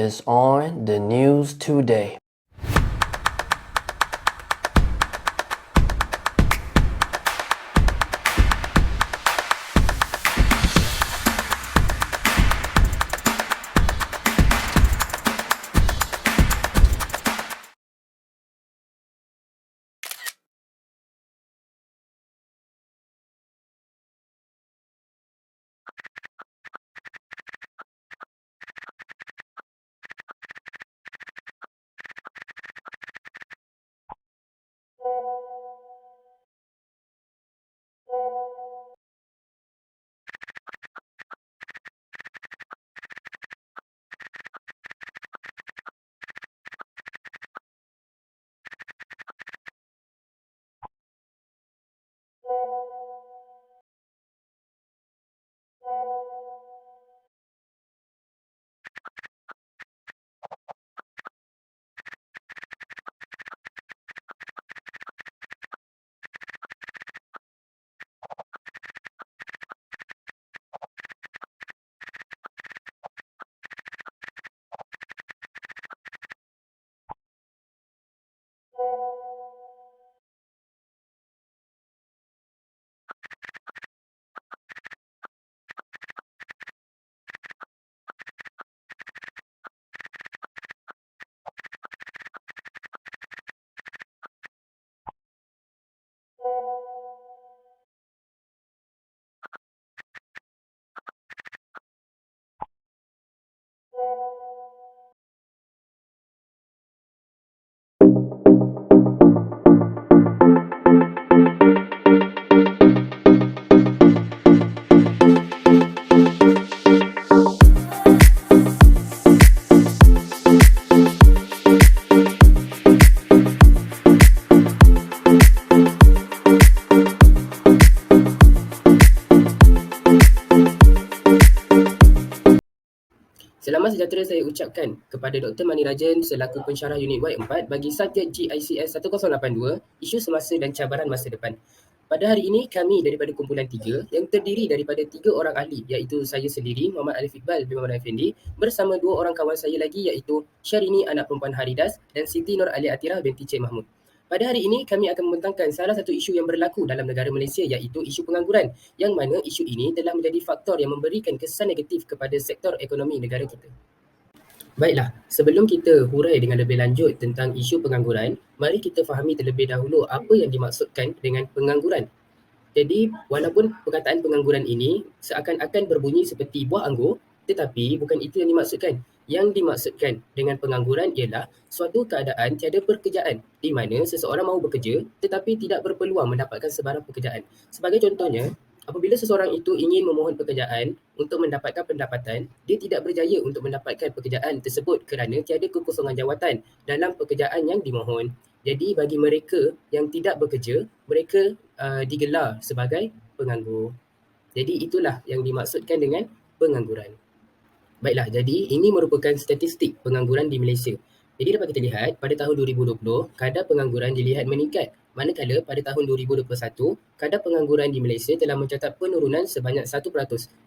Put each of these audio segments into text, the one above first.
is on the news today. Selamat sejahtera saya ucapkan kepada Dr. Mani Rajan selaku pensyarah unit Y4 bagi subjek GICS 1082, isu semasa dan cabaran masa depan. Pada hari ini, kami daripada kumpulan 3 yang terdiri daripada 3 orang ahli iaitu saya sendiri, Muhammad Alif Iqbal bin Muhammad Effendi bersama 2 orang kawan saya lagi iaitu Syarini anak perempuan Haridas dan Siti Nur Ali Atirah binti Cik Mahmud. Pada hari ini, kami akan membentangkan salah satu isu yang berlaku dalam negara Malaysia iaitu isu pengangguran yang mana isu ini telah menjadi faktor yang memberikan kesan negatif kepada sektor ekonomi negara kita. Baiklah, sebelum kita hurai dengan lebih lanjut tentang isu pengangguran, mari kita fahami terlebih dahulu apa yang dimaksudkan dengan pengangguran. Jadi, walaupun perkataan pengangguran ini seakan-akan berbunyi seperti buah anggur, tetapi bukan itu yang dimaksudkan. Yang dimaksudkan dengan pengangguran ialah suatu keadaan tiada pekerjaan di mana seseorang mahu bekerja tetapi tidak berpeluang mendapatkan sebarang pekerjaan. Sebagai contohnya, apabila seseorang itu ingin memohon pekerjaan untuk mendapatkan pendapatan, dia tidak berjaya untuk mendapatkan pekerjaan tersebut kerana tiada kekosongan jawatan dalam pekerjaan yang dimohon. Jadi bagi mereka yang tidak bekerja, mereka digelar sebagai penganggur. Jadi itulah yang dimaksudkan dengan pengangguran. Baiklah, jadi ini merupakan statistik pengangguran di Malaysia. Jadi dapat kita lihat pada tahun 2020, kadar pengangguran dilihat meningkat. Manakala pada tahun 2021, kadar pengangguran di Malaysia telah mencatat penurunan sebanyak 1%,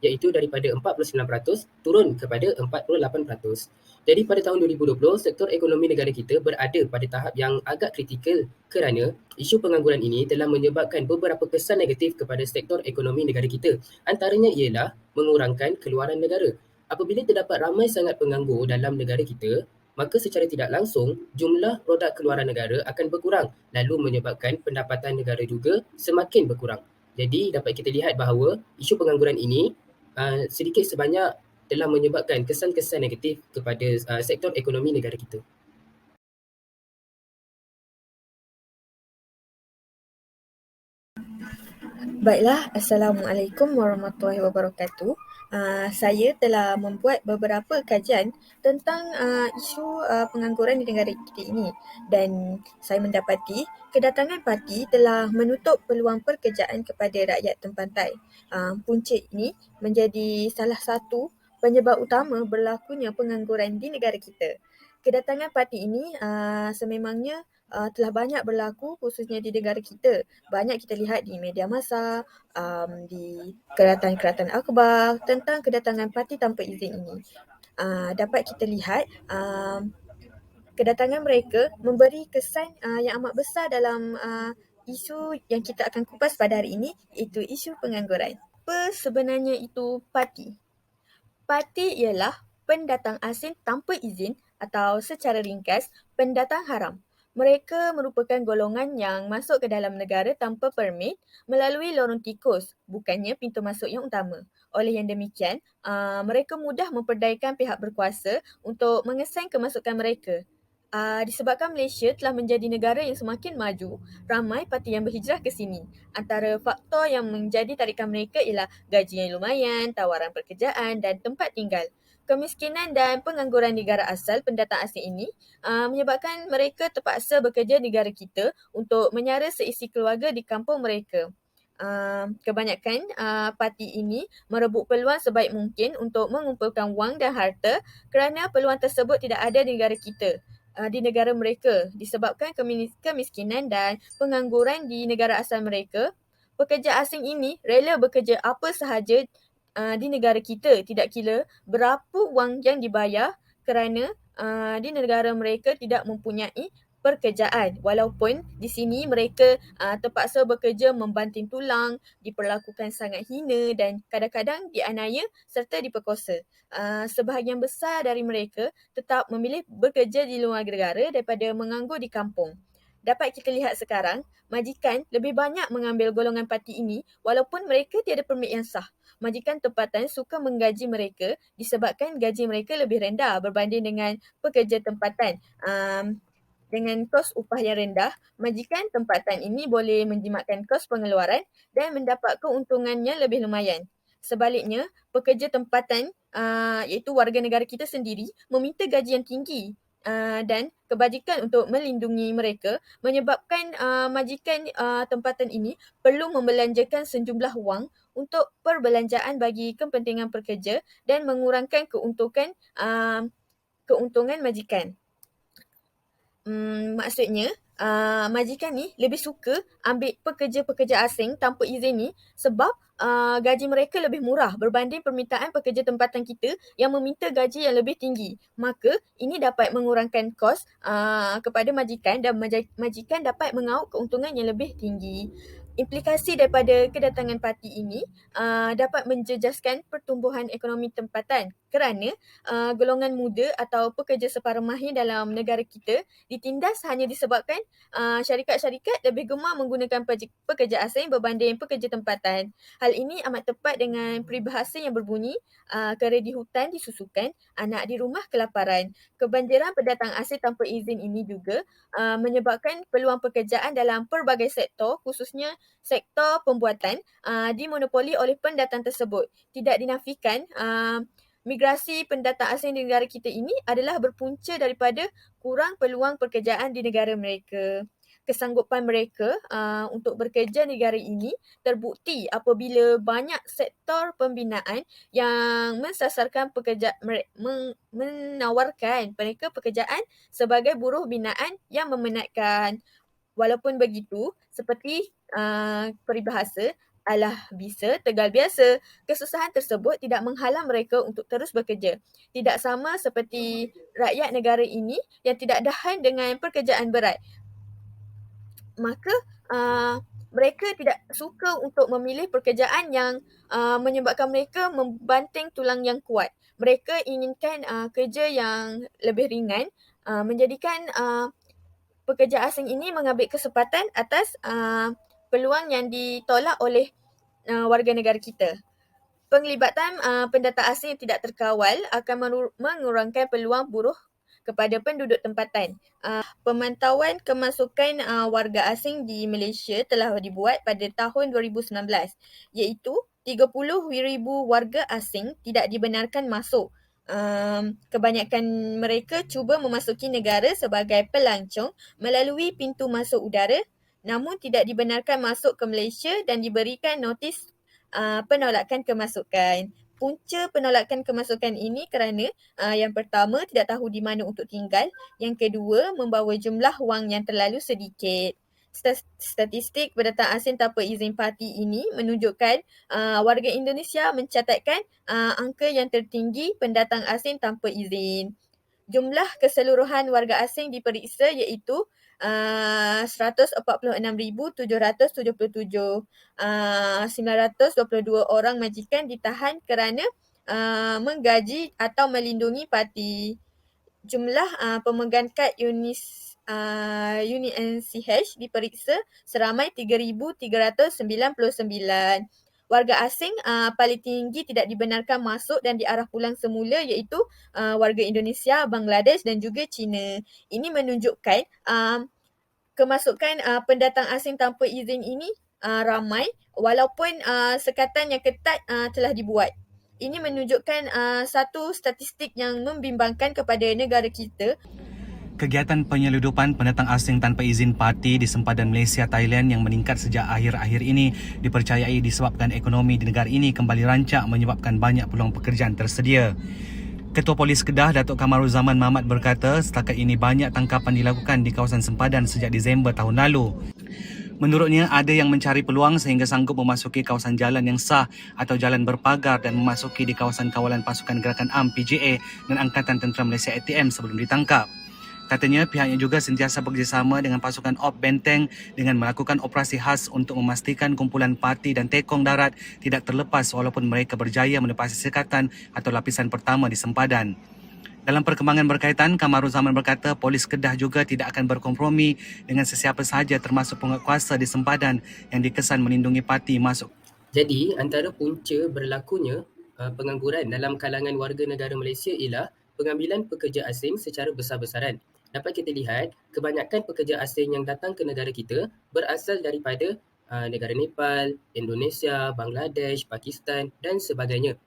iaitu daripada 49% turun kepada 48%. Jadi pada tahun 2020, sektor ekonomi negara kita berada pada tahap yang agak kritikal kerana isu pengangguran ini telah menyebabkan beberapa kesan negatif kepada sektor ekonomi negara kita. Antaranya ialah mengurangkan keluaran negara. Apabila terdapat ramai sangat penganggur dalam negara kita, maka secara tidak langsung jumlah produk keluaran negara akan berkurang lalu menyebabkan pendapatan negara juga semakin berkurang. Jadi dapat kita lihat bahawa isu pengangguran ini sedikit sebanyak telah menyebabkan kesan-kesan negatif kepada sektor ekonomi negara kita. Baiklah, Assalamualaikum warahmatullahi wabarakatuh. Saya telah membuat beberapa kajian tentang isu pengangguran di negara kita ini dan saya mendapati kedatangan parti telah menutup peluang pekerjaan kepada rakyat tempatan. Punca ini menjadi salah satu penyebab utama berlakunya pengangguran di negara kita. Kedatangan parti ini sememangnya telah banyak berlaku khususnya di negara kita. Banyak kita lihat di media massa, di keratan-keratan akhbar tentang kedatangan parti tanpa izin ini. dapat kita lihat kedatangan mereka memberi kesan yang amat besar dalam isu yang kita akan kupas pada hari ini, iaitu isu pengangguran. Apa sebenarnya itu parti? Parti ialah pendatang asing tanpa izin atau secara ringkas, pendatang haram. Mereka merupakan golongan yang masuk ke dalam negara tanpa permit melalui lorong tikus, bukannya pintu masuk yang utama. Oleh yang demikian, mereka mudah memperdayakan pihak berkuasa untuk mengesan kemasukan mereka. Disebabkan Malaysia telah menjadi negara yang semakin maju, ramai parti yang berhijrah ke sini. Antara faktor yang menjadi tarikan mereka ialah gaji yang lumayan, tawaran pekerjaan dan tempat tinggal. Kemiskinan dan pengangguran negara asal pendatang asing ini menyebabkan mereka terpaksa bekerja di negara kita untuk menyara seisi keluarga di kampung mereka. Kebanyakan parti ini merebut peluang sebaik mungkin untuk mengumpulkan wang dan harta kerana peluang tersebut tidak ada di negara kita, di negara mereka disebabkan kemiskinan dan pengangguran di negara asal mereka. Pekerja asing ini rela bekerja apa sahaja di negara kita, tidak kira berapa wang yang dibayar kerana di negara mereka tidak mempunyai pekerjaan. Walaupun di sini mereka terpaksa bekerja membanting tulang, diperlakukan sangat hina dan kadang-kadang dianiaya serta diperkosa. Sebahagian besar dari mereka tetap memilih bekerja di luar negara daripada menganggur di kampung. Dapat kita lihat sekarang, majikan lebih banyak mengambil golongan parti ini walaupun mereka tiada permit yang sah. Majikan tempatan suka menggaji mereka disebabkan gaji mereka lebih rendah berbanding dengan pekerja tempatan. Dengan kos upah yang rendah, majikan tempatan ini boleh menjimatkan kos pengeluaran dan mendapat keuntungannya lebih lumayan. Sebaliknya, pekerja tempatan iaitu warga negara kita sendiri meminta gaji yang tinggi dan kebajikan untuk melindungi mereka menyebabkan majikan tempatan ini perlu membelanjakan sejumlah wang untuk perbelanjaan bagi kepentingan pekerja dan mengurangkan keuntungan majikan. Maksudnya, majikan ni lebih suka ambil pekerja-pekerja asing tanpa izin ni sebab gaji mereka lebih murah berbanding permintaan pekerja tempatan kita yang meminta gaji yang lebih tinggi. Maka, ini dapat mengurangkan kos kepada majikan dan majikan dapat mengauk keuntungan yang lebih tinggi. Implikasi daripada kedatangan parti ini dapat menjejaskan pertumbuhan ekonomi tempatan kerana golongan muda atau pekerja separuh mahir dalam negara kita ditindas hanya disebabkan syarikat-syarikat lebih gemar menggunakan pekerja asing berbanding pekerja tempatan. Hal ini amat tepat dengan peribahasa yang berbunyi, kera di hutan disusukan, anak di rumah kelaparan. Kebanjiran pendatang asing tanpa izin ini juga menyebabkan peluang pekerjaan dalam pelbagai sektor, khususnya sektor pembuatan, dimonopoli oleh pendatang tersebut. Tidak dinafikan, migrasi pendatang asing di negara kita ini adalah berpunca daripada kurang peluang pekerjaan di negara mereka. Kesanggupan mereka untuk bekerja di negara ini terbukti apabila banyak sektor pembinaan yang mensasarkan menawarkan mereka pekerjaan sebagai buruh binaan yang memenatkan. Walaupun begitu, seperti peribahasa, alah bisa tegal biasa. Kesusahan tersebut tidak menghalang mereka untuk terus bekerja. Tidak sama seperti rakyat negara ini yang tidak tahan dengan pekerjaan berat. Maka mereka tidak suka untuk memilih pekerjaan yang menyebabkan mereka membanting tulang yang kuat. Mereka inginkan kerja yang lebih ringan, menjadikan pekerja asing ini mengambil kesempatan atas peluang yang ditolak oleh warga negara kita. Penglibatan pendatang asing yang tidak terkawal akan mengurangkan peluang buruh kepada penduduk tempatan. Pemantauan kemasukan warga asing di Malaysia telah dibuat pada tahun 2019, iaitu 30,000 warga asing tidak dibenarkan masuk. Kebanyakan mereka cuba memasuki negara sebagai pelancong melalui pintu masuk udara, namun tidak dibenarkan masuk ke Malaysia dan diberikan notis penolakan kemasukan. Punca penolakan kemasukan ini kerana yang pertama, tidak tahu di mana untuk tinggal. Yang kedua, membawa jumlah wang yang terlalu sedikit. statistik pendatang asing tanpa izin parti ini menunjukkan warga Indonesia mencatatkan angka yang tertinggi pendatang asing tanpa izin. Jumlah keseluruhan warga asing diperiksa iaitu 146,777. 922 orang majikan ditahan kerana menggaji atau melindungi parti. Jumlah pemegang kad unit NCH diperiksa seramai 3,399. Warga asing paling tinggi tidak dibenarkan masuk dan diarah pulang semula iaitu warga Indonesia, Bangladesh dan juga China. Ini menunjukkan kemasukan pendatang asing tanpa izin ini ramai walaupun sekatan yang ketat telah dibuat. Ini menunjukkan satu statistik yang membimbangkan kepada negara kita. Kegiatan penyeludupan pendatang asing tanpa izin parti di sempadan Malaysia Thailand yang meningkat sejak akhir-akhir ini dipercayai disebabkan ekonomi di negara ini kembali rancak menyebabkan banyak peluang pekerjaan tersedia. Ketua Polis Kedah Datuk Kamaruzaman Mamat berkata setakat ini banyak tangkapan dilakukan di kawasan sempadan sejak Disember tahun lalu. Menurutnya, ada yang mencari peluang sehingga sanggup memasuki kawasan jalan yang sah atau jalan berpagar dan memasuki di kawasan kawalan pasukan gerakan AMN PGA dan Angkatan Tentera Malaysia ATM sebelum ditangkap. Katanya pihaknya juga sentiasa bekerjasama dengan pasukan OP Benteng dengan melakukan operasi khas untuk memastikan kumpulan parti dan tekong darat tidak terlepas walaupun mereka berjaya menepasi sekatan atau lapisan pertama di sempadan. Dalam perkembangan berkaitan, Kamaruzaman berkata Polis Kedah juga tidak akan berkompromi dengan sesiapa sahaja termasuk penguatkuasa di sempadan yang dikesan melindungi parti masuk. Jadi, antara punca berlakunya pengangguran dalam kalangan warga negara Malaysia ialah pengambilan pekerja asing secara besar-besaran. Dapat kita lihat, kebanyakan pekerja asing yang datang ke negara kita berasal daripada negara Nepal, Indonesia, Bangladesh, Pakistan dan sebagainya.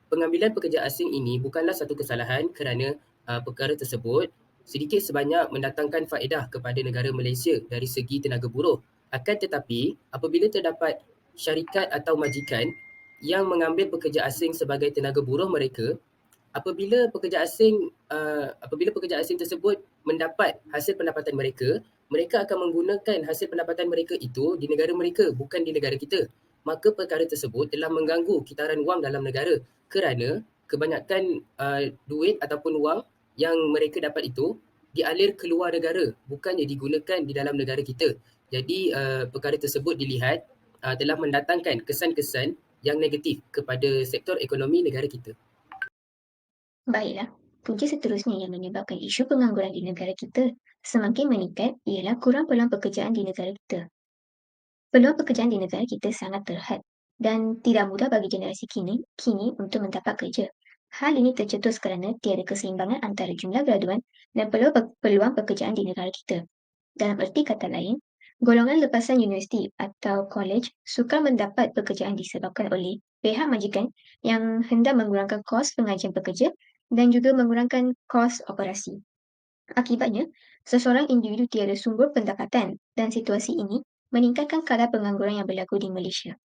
Pengambilan pekerja asing ini bukanlah satu kesalahan kerana perkara tersebut sedikit sebanyak mendatangkan faedah kepada negara Malaysia dari segi tenaga buruh. Akan tetapi, apabila terdapat syarikat atau majikan yang mengambil pekerja asing sebagai tenaga buruh mereka, apabila pekerja asing tersebut mendapat hasil pendapatan mereka, mereka akan menggunakan hasil pendapatan mereka itu di negara mereka, bukan di negara kita. Maka perkara tersebut telah mengganggu kitaran wang dalam negara kerana kebanyakan duit ataupun wang yang mereka dapat itu dialir keluar negara, bukannya digunakan di dalam negara kita. Jadi perkara tersebut dilihat telah mendatangkan kesan-kesan yang negatif kepada sektor ekonomi negara kita. Baiklah, punca seterusnya yang menyebabkan isu pengangguran di negara kita semakin meningkat ialah kurang peluang pekerjaan di negara kita. Peluang pekerjaan di negara kita sangat terhad dan tidak mudah bagi generasi kini untuk mendapat kerja. Hal ini tercetus kerana tiada keseimbangan antara jumlah graduan dan peluang pekerjaan di negara kita. Dalam erti kata lain, golongan lepasan universiti atau college sukar mendapat pekerjaan disebabkan oleh pihak majikan yang hendak mengurangkan kos pengajian pekerja dan juga mengurangkan kos operasi. Akibatnya, seseorang individu tiada sumber pendapatan dan situasi ini meningkatkan kadar pengangguran yang berlaku di Malaysia.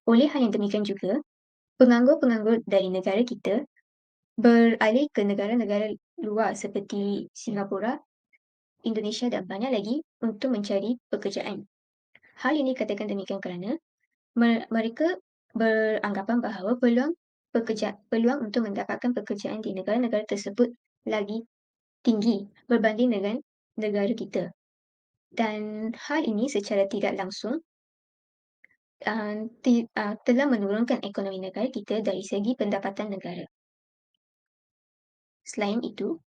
Oleh hal yang demikian juga, penganggur-penganggur dari negara kita beralih ke negara-negara luar seperti Singapura, Indonesia dan banyak lagi untuk mencari pekerjaan. Hal ini katakan demikian kerana mereka beranggapan bahawa peluang untuk mendapatkan pekerjaan di negara-negara tersebut lagi tinggi berbanding dengan negara kita. Dan hal ini secara tidak langsung telah menurunkan ekonomi negara kita dari segi pendapatan negara. Selain itu,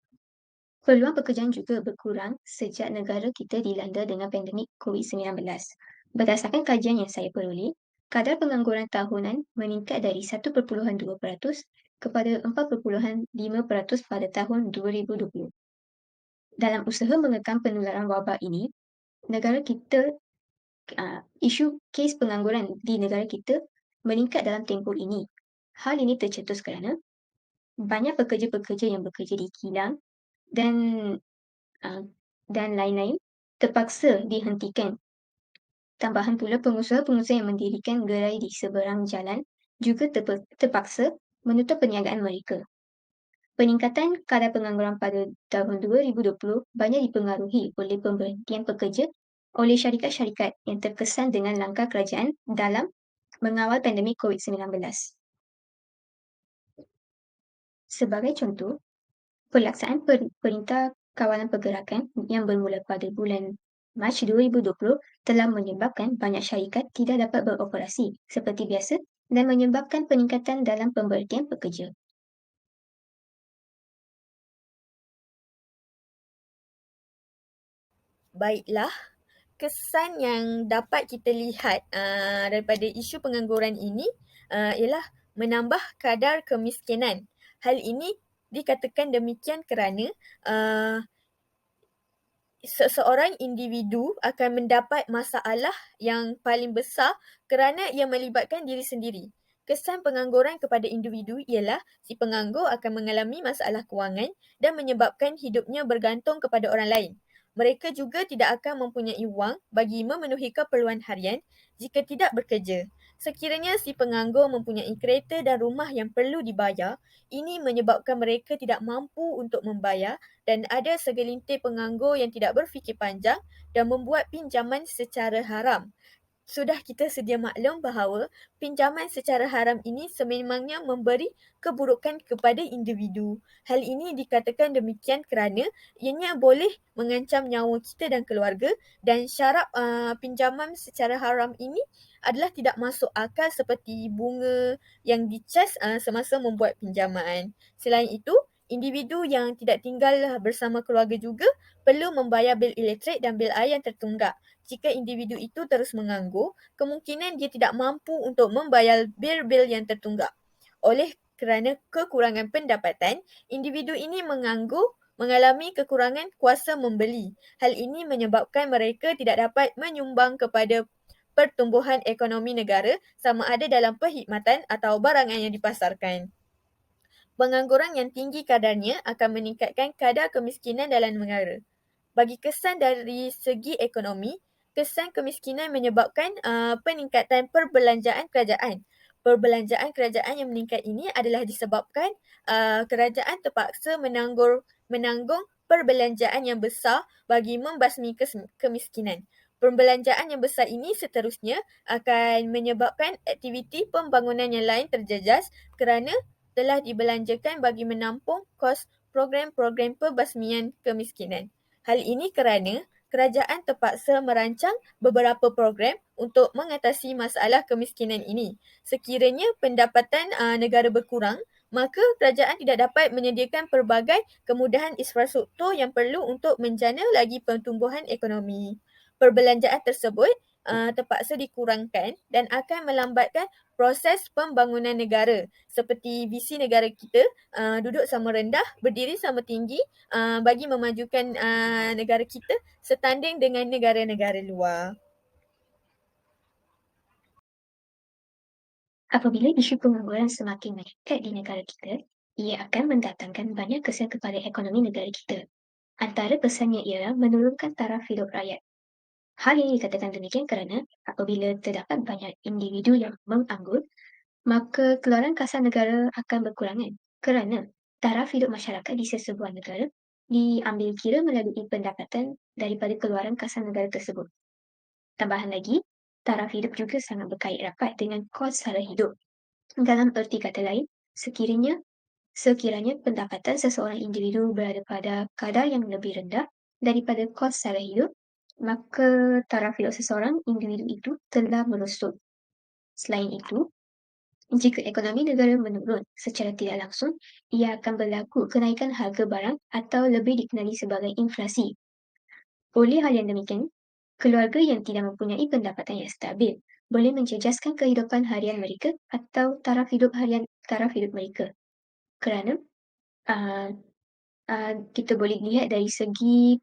peluang pekerjaan juga berkurang sejak negara kita dilanda dengan pandemik COVID-19. Berdasarkan kajian yang saya peroleh, kadar pengangguran tahunan meningkat dari 1.2% kepada 4.5% pada tahun 2020. Dalam usaha mengekang penularan wabak ini, negara kita isu kes pengangguran di negara kita meningkat dalam tempoh ini. Hal ini tercetus kerana banyak pekerja-pekerja yang bekerja di kilang dan lain-lain terpaksa dihentikan. Tambahan pula pengusaha-pengusaha yang mendirikan gerai di seberang jalan juga terpaksa menutup perniagaan mereka. Peningkatan kadar pengangguran pada tahun 2020 banyak dipengaruhi oleh pemberhentian pekerja oleh syarikat-syarikat yang terkesan dengan langkah kerajaan dalam mengawal pandemik COVID-19. Sebagai contoh, pelaksanaan Perintah Kawalan Pergerakan yang bermula pada bulan Mac 2020 telah menyebabkan banyak syarikat tidak dapat beroperasi seperti biasa dan menyebabkan peningkatan dalam pemberhentian pekerja. Baiklah, kesan yang dapat kita lihat daripada isu pengangguran ini ialah menambah kadar kemiskinan. Hal ini dikatakan demikian kerana seseorang individu akan mendapat masalah yang paling besar kerana ia melibatkan diri sendiri. Kesan pengangguran kepada individu ialah si penganggur akan mengalami masalah kewangan dan menyebabkan hidupnya bergantung kepada orang lain. Mereka juga tidak akan mempunyai wang bagi memenuhi keperluan harian jika tidak bekerja. Sekiranya si penganggur mempunyai kereta dan rumah yang perlu dibayar, ini menyebabkan mereka tidak mampu untuk membayar dan ada segelintir penganggur yang tidak berfikir panjang dan membuat pinjaman secara haram. Sudah kita sedia maklum bahawa pinjaman secara haram ini sememangnya memberi keburukan kepada individu. Hal ini dikatakan demikian kerana ianya boleh mengancam nyawa kita dan keluarga dan syarat pinjaman secara haram ini adalah tidak masuk akal seperti bunga yang dicas semasa membuat pinjaman. Selain itu, individu yang tidak tinggal bersama keluarga juga perlu membayar bil elektrik dan bil air yang tertunggak. Jika individu itu terus menganggur, kemungkinan dia tidak mampu untuk membayar bil-bil yang tertunggak. Oleh kerana kekurangan pendapatan, individu ini menganggur mengalami kekurangan kuasa membeli. Hal ini menyebabkan mereka tidak dapat menyumbang kepada pertumbuhan ekonomi negara sama ada dalam perkhidmatan atau barangan yang dipasarkan. Pengangguran yang tinggi kadarnya akan meningkatkan kadar kemiskinan dalam negara. Bagi kesan dari segi ekonomi, kesan kemiskinan menyebabkan peningkatan perbelanjaan kerajaan. Perbelanjaan kerajaan yang meningkat ini adalah disebabkan kerajaan terpaksa menanggung perbelanjaan yang besar bagi membasmi kemiskinan. Perbelanjaan yang besar ini seterusnya akan menyebabkan aktiviti pembangunan yang lain terjejas kerana telah dibelanjakan bagi menampung kos program-program perbasmian kemiskinan. Hal ini kerana kerajaan terpaksa merancang beberapa program untuk mengatasi masalah kemiskinan ini. Sekiranya pendapatan negara berkurang, maka kerajaan tidak dapat menyediakan pelbagai kemudahan infrastruktur yang perlu untuk menjana lagi pertumbuhan ekonomi. Perbelanjaan tersebut terpaksa dikurangkan dan akan melambatkan proses pembangunan negara seperti visi negara kita duduk sama rendah, berdiri sama tinggi bagi memajukan negara kita setanding dengan negara-negara luar. Apabila isu pengangguran semakin meningkat di negara kita, ia akan mendatangkan banyak kesan kepada ekonomi negara kita. Antara kesannya ialah menurunkan taraf hidup rakyat. Hal ini dikatakan demikian kerana apabila terdapat banyak individu yang menganggur, maka keluaran kas negara akan berkurangan kerana taraf hidup masyarakat di sesebuah negara diambil kira melalui pendapatan daripada keluaran kas negara tersebut. Tambahan lagi, taraf hidup juga sangat berkait rapat dengan kos sara hidup. Dalam erti kata lain, sekiranya pendapatan seseorang individu berada pada kadar yang lebih rendah daripada kos sara hidup, maka taraf hidup seseorang individu itu telah merosot. Selain itu, jika ekonomi negara menurun secara tidak langsung, ia akan berlaku kenaikan harga barang atau lebih dikenali sebagai inflasi. Oleh hal yang demikian, keluarga yang tidak mempunyai pendapatan yang stabil boleh menjejaskan kehidupan harian mereka atau taraf hidup mereka. Kerana kita boleh lihat dari segi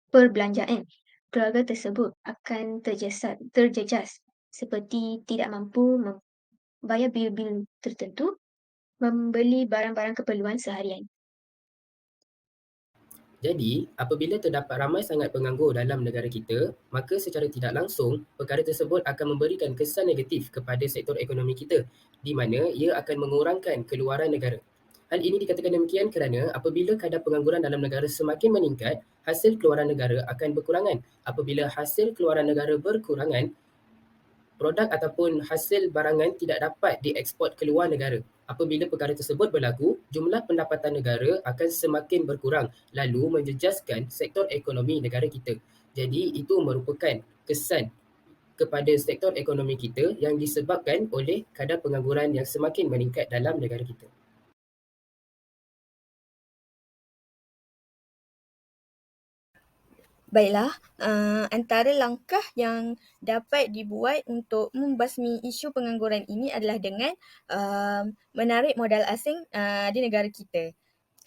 perbelanjaan, keluarga tersebut akan terjejas seperti tidak mampu membayar bil-bil tertentu, membeli barang-barang keperluan seharian. Jadi, apabila terdapat ramai sangat penganggur dalam negara kita, maka secara tidak langsung, perkara tersebut akan memberikan kesan negatif kepada sektor ekonomi kita, di mana ia akan mengurangkan keluaran negara. Hal ini dikatakan demikian kerana apabila kadar pengangguran dalam negara semakin meningkat, hasil keluaran negara akan berkurangan. Apabila hasil keluaran negara berkurangan, produk ataupun hasil barangan tidak dapat dieksport ke luar negara. Apabila perkara tersebut berlaku, jumlah pendapatan negara akan semakin berkurang lalu menjejaskan sektor ekonomi negara kita. Jadi itu merupakan kesan kepada sektor ekonomi kita yang disebabkan oleh kadar pengangguran yang semakin meningkat dalam negara kita. Baiklah, antara langkah yang dapat dibuat untuk membasmi isu pengangguran ini adalah dengan menarik modal asing di negara kita.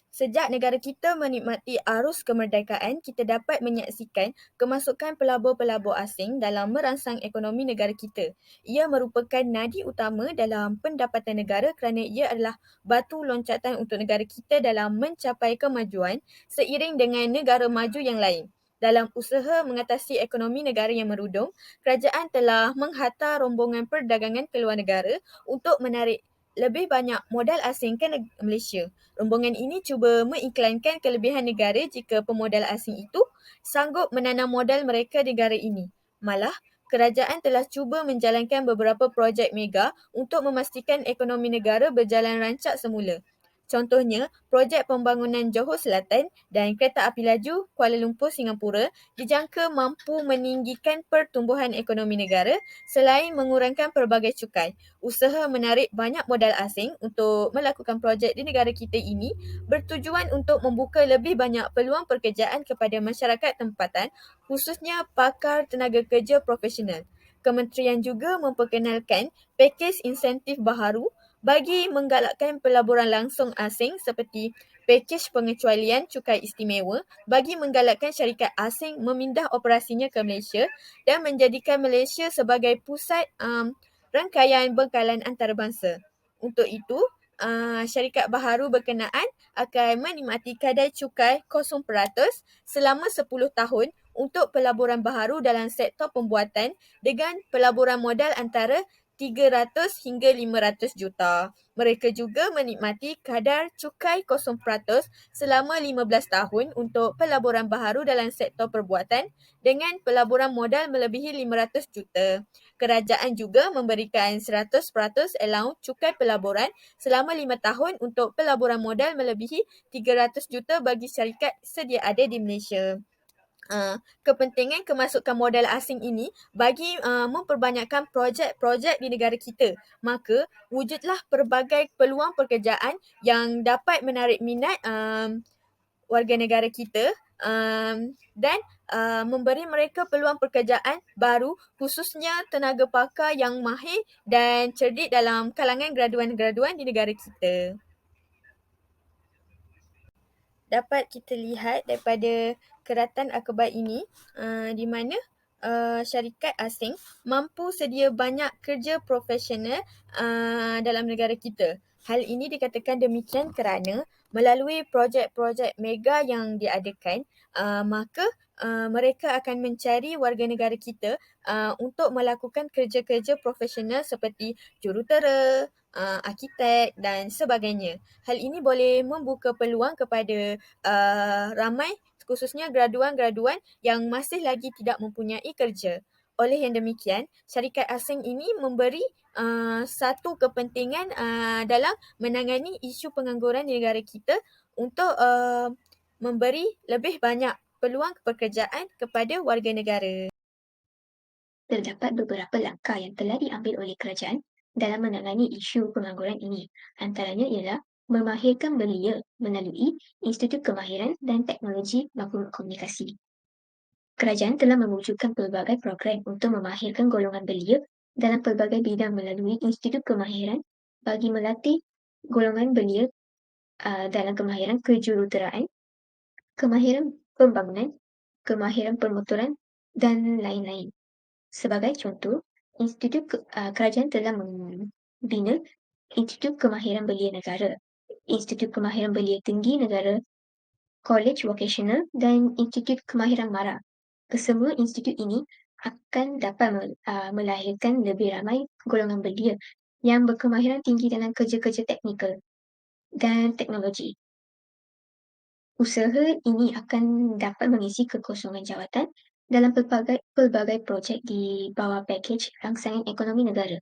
Sejak negara kita menikmati arus kemerdekaan, kita dapat menyaksikan kemasukan pelabur-pelabur asing dalam merangsang ekonomi negara kita. Ia merupakan nadi utama dalam pendapatan negara kerana ia adalah batu loncatan untuk negara kita dalam mencapai kemajuan seiring dengan negara maju yang lain. Dalam usaha mengatasi ekonomi negara yang merudum, kerajaan telah menghantar rombongan perdagangan ke luar negara untuk menarik lebih banyak modal asing ke Malaysia. Rombongan ini cuba mengiklankan kelebihan negara jika pemodal asing itu sanggup menanam modal mereka di negara ini. Malah, kerajaan telah cuba menjalankan beberapa projek mega untuk memastikan ekonomi negara berjalan rancak semula. Contohnya, projek pembangunan Johor Selatan dan kereta api laju Kuala Lumpur Singapura dijangka mampu meninggikan pertumbuhan ekonomi negara selain mengurangkan pelbagai cukai. Usaha menarik banyak modal asing untuk melakukan projek di negara kita ini bertujuan untuk membuka lebih banyak peluang pekerjaan kepada masyarakat tempatan, khususnya pakar tenaga kerja profesional. Kementerian juga memperkenalkan pakej insentif baharu bagi menggalakkan pelaburan langsung asing seperti pakej pengecualian cukai istimewa bagi menggalakkan syarikat asing memindah operasinya ke Malaysia dan menjadikan Malaysia sebagai pusat rangkaian bekalan antarabangsa. Untuk itu, syarikat baharu berkenaan akan menikmati kadar cukai 0% selama 10 tahun untuk pelaburan baharu dalam sektor pembuatan dengan pelaburan modal antara 300 hingga 500 juta. Mereka juga menikmati kadar cukai 0% selama 15 tahun untuk pelaburan baharu dalam sektor perbuatan dengan pelaburan modal melebihi 500 juta. Kerajaan juga memberikan 100% allowance cukai pelaburan selama 5 tahun untuk pelaburan modal melebihi 300 juta bagi syarikat sedia ada di Malaysia. Kepentingan kemasukan modal asing ini bagi memperbanyakkan projek-projek di negara kita. Maka, wujudlah pelbagai peluang pekerjaan yang dapat menarik minat warga negara kita dan memberi mereka peluang pekerjaan baru khususnya tenaga pakar yang mahir dan cerdik dalam kalangan graduan-graduan di negara kita. Dapat kita lihat daripada keratan akhbar ini di mana syarikat asing mampu sedia banyak kerja profesional dalam negara kita. Hal ini dikatakan demikian kerana melalui projek-projek mega yang diadakan, maka mereka akan mencari warga negara kita untuk melakukan kerja-kerja profesional seperti jurutera, arkitek dan sebagainya. Hal ini boleh membuka peluang kepada ramai khususnya graduan-graduan yang masih lagi tidak mempunyai kerja. Oleh yang demikian, syarikat asing ini memberi satu kepentingan dalam menangani isu pengangguran di negara kita untuk memberi lebih banyak peluang pekerjaan kepada warga negara. Terdapat beberapa langkah yang telah diambil oleh kerajaan dalam menangani isu pengangguran ini. Antaranya ialah memahirkan belia melalui Institut Kemahiran dan Teknologi Maklumat Komunikasi. Kerajaan telah mewujudkan pelbagai program untuk memahirkan golongan belia dalam pelbagai bidang melalui Institut Kemahiran bagi melatih golongan belia dalam kemahiran kejuruteraan, kemahiran pembangunan, kemahiran permotoran dan lain-lain. Sebagai contoh, kerajaan telah membina Institut Kemahiran Belia Negara, Institut Kemahiran Belia Tinggi Negara, College Vocational dan Institut Kemahiran MARA. Kesemua institut ini akan dapat melahirkan lebih ramai golongan belia yang berkemahiran tinggi dalam kerja-kerja teknikal. dan teknologi. Usaha ini akan dapat mengisi kekosongan jawatan dalam pelbagai projek di bawah pakej rangsangan ekonomi negara.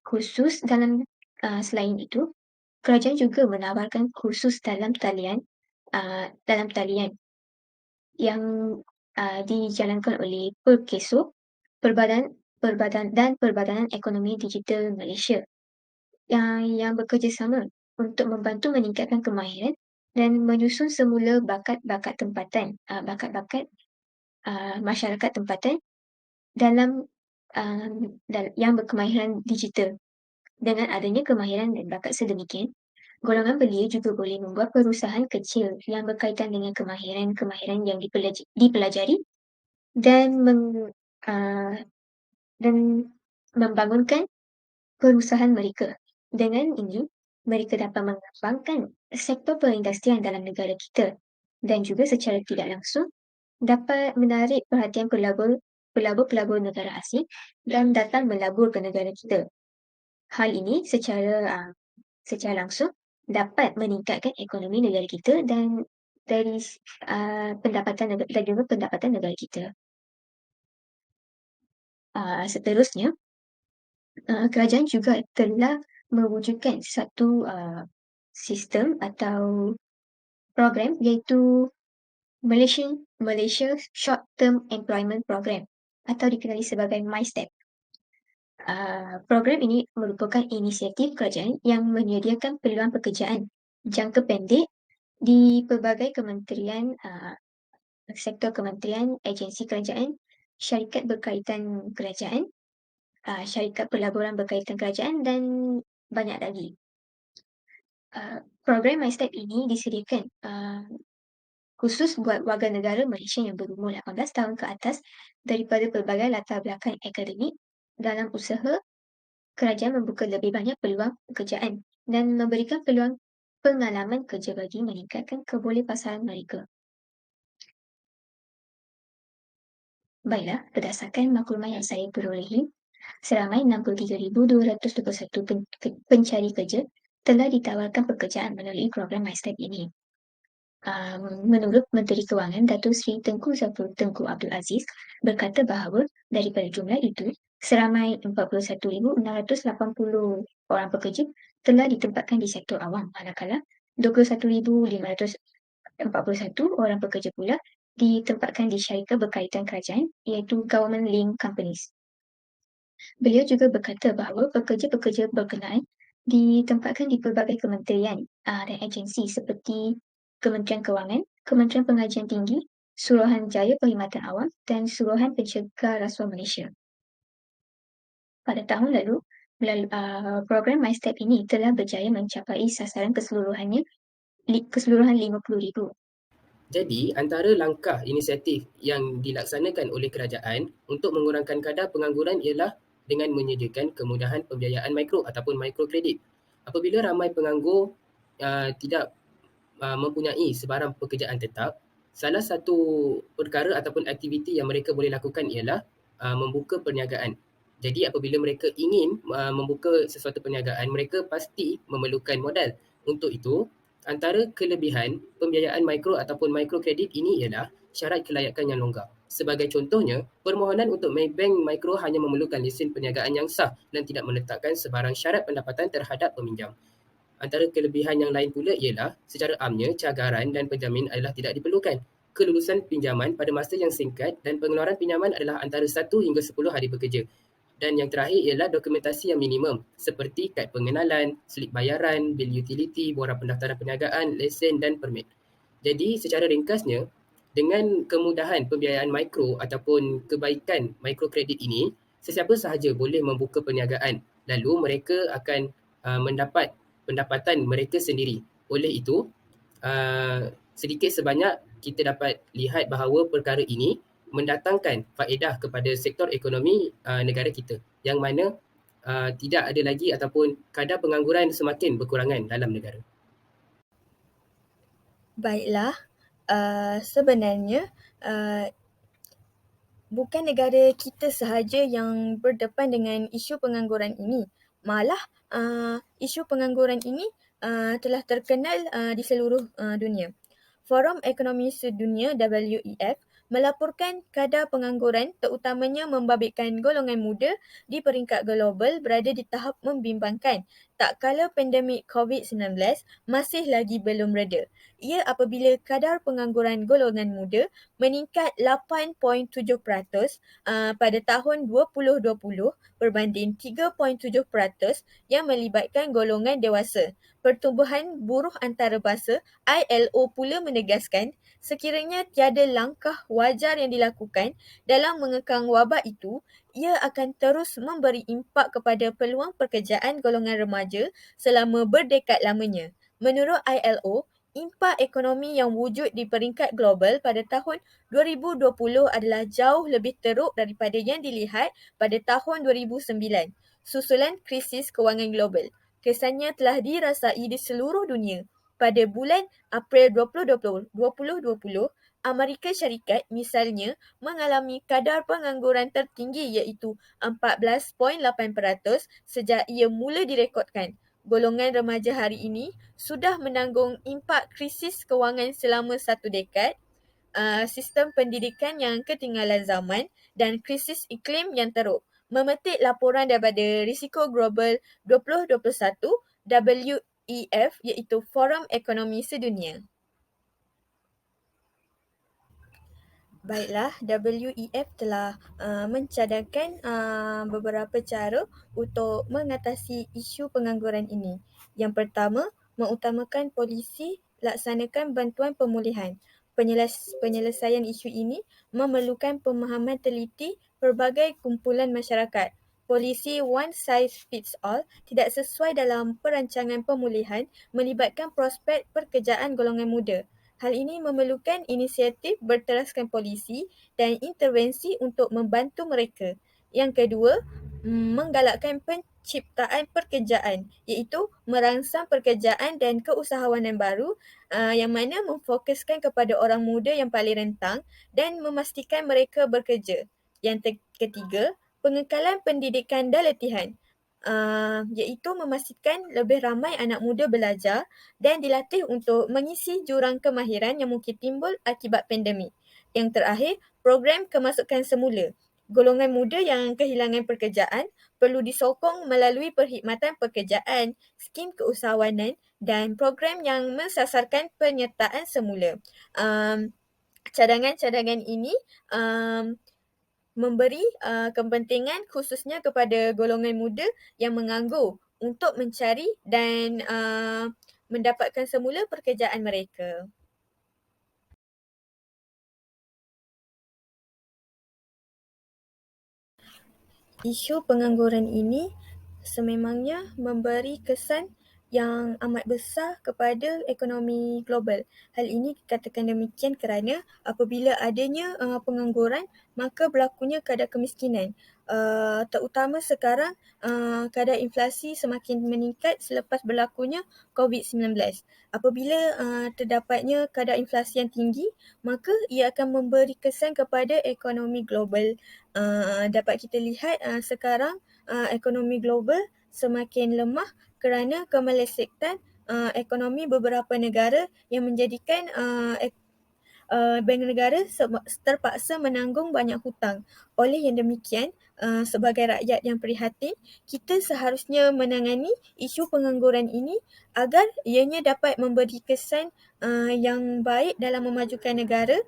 Khusus selain itu, kerajaan juga menawarkan kursus dalam talian yang dijalankan oleh Perkeso, Perbadanan Ekonomi Digital Malaysia yang bekerjasama untuk membantu meningkatkan kemahiran dan menyusun semula bakat-bakat masyarakat tempatan dalam yang berkemahiran digital. Dengan adanya kemahiran dan bakat sedemikian, golongan belia juga boleh membuat perusahaan kecil yang berkaitan dengan kemahiran yang dipelajari dan membangunkan perusahaan mereka. Dengan ini, mereka dapat mengembangkan sektor perindustrian dalam negara kita dan juga secara tidak langsung dapat menarik perhatian pelabur-pelabur negara asing dan datang melabur ke negara kita. Hal ini secara langsung dapat meningkatkan ekonomi negara kita dan dari pendapatan negara kita. Seterusnya, kerajaan juga telah mewujudkan satu sistem atau program iaitu Malaysia Short Term Employment Program atau dikenali sebagai MyStep. Program ini merupakan inisiatif kerajaan yang menyediakan peluang pekerjaan jangka pendek di pelbagai kementerian, sektor kementerian, agensi kerajaan, syarikat berkaitan kerajaan, syarikat pelaburan berkaitan kerajaan dan banyak lagi. Program MyStep ini disediakan khusus buat warga negara Malaysia yang berumur 18 tahun ke atas daripada pelbagai latar belakang akademik. Dalam usaha, kerajaan membuka lebih banyak peluang pekerjaan dan memberikan peluang pengalaman kerja bagi meningkatkan kebolehpasaran mereka. Baiklah, berdasarkan maklumat yang saya perolehi, seramai 63,221 pencari kerja telah ditawarkan pekerjaan melalui program MyStep ini. Menurut Menteri Kewangan Datuk Seri Tengku Zafrul Tengku Abdul Aziz berkata bahawa daripada jumlah itu, seramai 41,680 orang pekerja telah ditempatkan di sektor awam, manakala 21,541 orang pekerja pula ditempatkan di syarikat berkaitan kerajaan iaitu Government Linked Companies. Beliau juga berkata bahawa pekerja-pekerja berkenaan ditempatkan di pelbagai kementerian dan agensi seperti Kementerian Kewangan, Kementerian Pengajian Tinggi, Suruhanjaya Perkhidmatan Awam dan Suruhan Pencegah Rasuah Malaysia. Pada tahun lalu, program MyStep ini telah berjaya mencapai sasaran keseluruhan 50,000. Jadi, antara langkah inisiatif yang dilaksanakan oleh kerajaan untuk mengurangkan kadar pengangguran ialah dengan menyediakan kemudahan pembiayaan mikro ataupun mikrokredit. Apabila ramai penganggur tidak mempunyai sebarang pekerjaan tetap, salah satu perkara ataupun aktiviti yang mereka boleh lakukan ialah membuka perniagaan. Jadi apabila mereka ingin membuka sesuatu perniagaan, mereka pasti memerlukan modal. Untuk itu, antara kelebihan pembiayaan mikro ataupun mikrokredit ini ialah syarat kelayakan yang longgar. Sebagai contohnya, permohonan untuk Maybank Mikro hanya memerlukan lesen perniagaan yang sah dan tidak meletakkan sebarang syarat pendapatan terhadap peminjam. Antara kelebihan yang lain pula ialah secara amnya cagaran dan penjamin adalah tidak diperlukan. Kelulusan pinjaman pada masa yang singkat dan pengeluaran pinjaman adalah antara 1 hingga 10 hari bekerja. Dan yang terakhir ialah dokumentasi yang minimum seperti kad pengenalan, slip bayaran, bil utility, borang pendaftaran perniagaan, lesen dan permit. Jadi secara ringkasnya, dengan kemudahan pembiayaan mikro ataupun kebaikan mikrokredit ini, sesiapa sahaja boleh membuka perniagaan. Lalu mereka akan mendapat pendapatan mereka sendiri. Oleh itu, sedikit sebanyak kita dapat lihat bahawa perkara ini mendatangkan faedah kepada sektor ekonomi negara kita, yang mana tidak ada lagi ataupun kadar pengangguran semakin berkurangan dalam negara. Baiklah, sebenarnya bukan negara kita sahaja yang berdepan dengan isu pengangguran ini. Malah isu pengangguran ini telah terkenal di seluruh dunia. Forum Ekonomi Sedunia WEF melaporkan kadar pengangguran terutamanya membabitkan golongan muda di peringkat global berada di tahap membimbangkan tak kala pandemik COVID-19 masih lagi belum reda. Ia apabila kadar pengangguran golongan muda meningkat 8.7% pada tahun 2020 berbanding 3.7% yang melibatkan golongan dewasa. Pertumbuhan Buruh Antarabangsa ILO pula menegaskan sekiranya tiada langkah wajar yang dilakukan dalam mengekang wabak itu, ia akan terus memberi impak kepada peluang pekerjaan golongan remaja selama berdekad lamanya. Menurut ILO, impak ekonomi yang wujud di peringkat global pada tahun 2020 adalah jauh lebih teruk daripada yang dilihat pada tahun 2009, susulan krisis kewangan global. Kesannya telah dirasai di seluruh dunia. Pada bulan April 2020, Amerika Syarikat misalnya mengalami kadar pengangguran tertinggi iaitu 14.8% sejak ia mula direkodkan. Golongan remaja hari ini sudah menanggung impak krisis kewangan selama 1 dekad, sistem pendidikan yang ketinggalan zaman dan krisis iklim yang teruk. Memetik laporan daripada Risiko Global 2021 WEF iaitu Forum Ekonomi Sedunia. Baiklah, WEF telah mencadangkan beberapa cara untuk mengatasi isu pengangguran ini. Yang pertama, mengutamakan polisi laksanakan bantuan pemulihan. Penyelesaian isu ini memerlukan pemahaman teliti pelbagai kumpulan masyarakat. Polisi one size fits all tidak sesuai dalam perancangan pemulihan melibatkan prospek pekerjaan golongan muda. Hal ini memerlukan inisiatif berteraskan polisi dan intervensi untuk membantu mereka. Yang kedua, menggalakkan penciptaan pekerjaan iaitu merangsang pekerjaan dan keusahawanan baru yang mana memfokuskan kepada orang muda yang paling rentang dan memastikan mereka bekerja. Yang ketiga, pengekalan pendidikan dan latihan. Iaitu memastikan lebih ramai anak muda belajar dan dilatih untuk mengisi jurang kemahiran yang mungkin timbul akibat pandemik. Yang terakhir, program kemasukan semula. Golongan muda yang kehilangan pekerjaan perlu disokong melalui perkhidmatan pekerjaan, skim keusahawanan dan program yang mensasarkan penyertaan semula. Cadangan-cadangan ini memberi kepentingan khususnya kepada golongan muda yang menganggur untuk mencari dan mendapatkan semula pekerjaan mereka. Isu pengangguran ini sememangnya memberi kesan yang amat besar kepada ekonomi global. Hal ini dikatakan demikian kerana apabila adanya pengangguran, maka berlakunya kadar kemiskinan. Terutama sekarang kadar inflasi semakin meningkat selepas berlakunya COVID-19. Apabila terdapatnya kadar inflasi yang tinggi, maka ia akan memberi kesan kepada ekonomi global. Dapat kita lihat sekarang ekonomi global semakin lemah kerana kemelesektan ekonomi beberapa negara yang menjadikan bank negara terpaksa menanggung banyak hutang. Oleh yang demikian, sebagai rakyat yang prihatin, kita seharusnya menangani isu pengangguran ini agar ianya dapat memberi kesan yang baik dalam memajukan negara.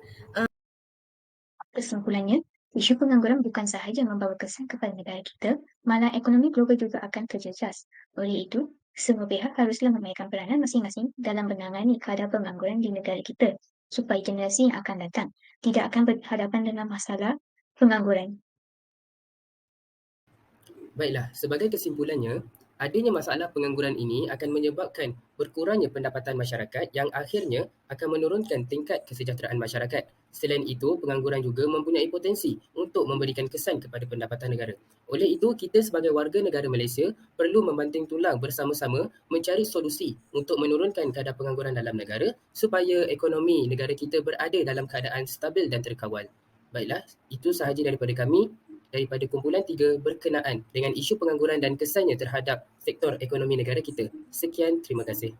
Kesimpulannya, isu pengangguran bukan sahaja membawa kesan kepada negara kita, malah ekonomi global juga akan terjejas. Oleh itu, semua pihak haruslah memainkan peranan masing-masing dalam menangani kadar pengangguran di negara kita, supaya generasi yang akan datang tidak akan berhadapan dengan masalah pengangguran. Baiklah, sebagai kesimpulannya, adanya masalah pengangguran ini akan menyebabkan berkurangnya pendapatan masyarakat yang akhirnya akan menurunkan tingkat kesejahteraan masyarakat. Selain itu, pengangguran juga mempunyai potensi untuk memberikan kesan kepada pendapatan negara. Oleh itu, kita sebagai warga negara Malaysia perlu membanting tulang bersama-sama mencari solusi untuk menurunkan kadar pengangguran dalam negara supaya ekonomi negara kita berada dalam keadaan stabil dan terkawal. Baiklah, itu sahaja daripada kami. daripada kumpulan 3 berkenaan dengan isu pengangguran dan kesannya terhadap sektor ekonomi negara kita. Sekian, terima kasih.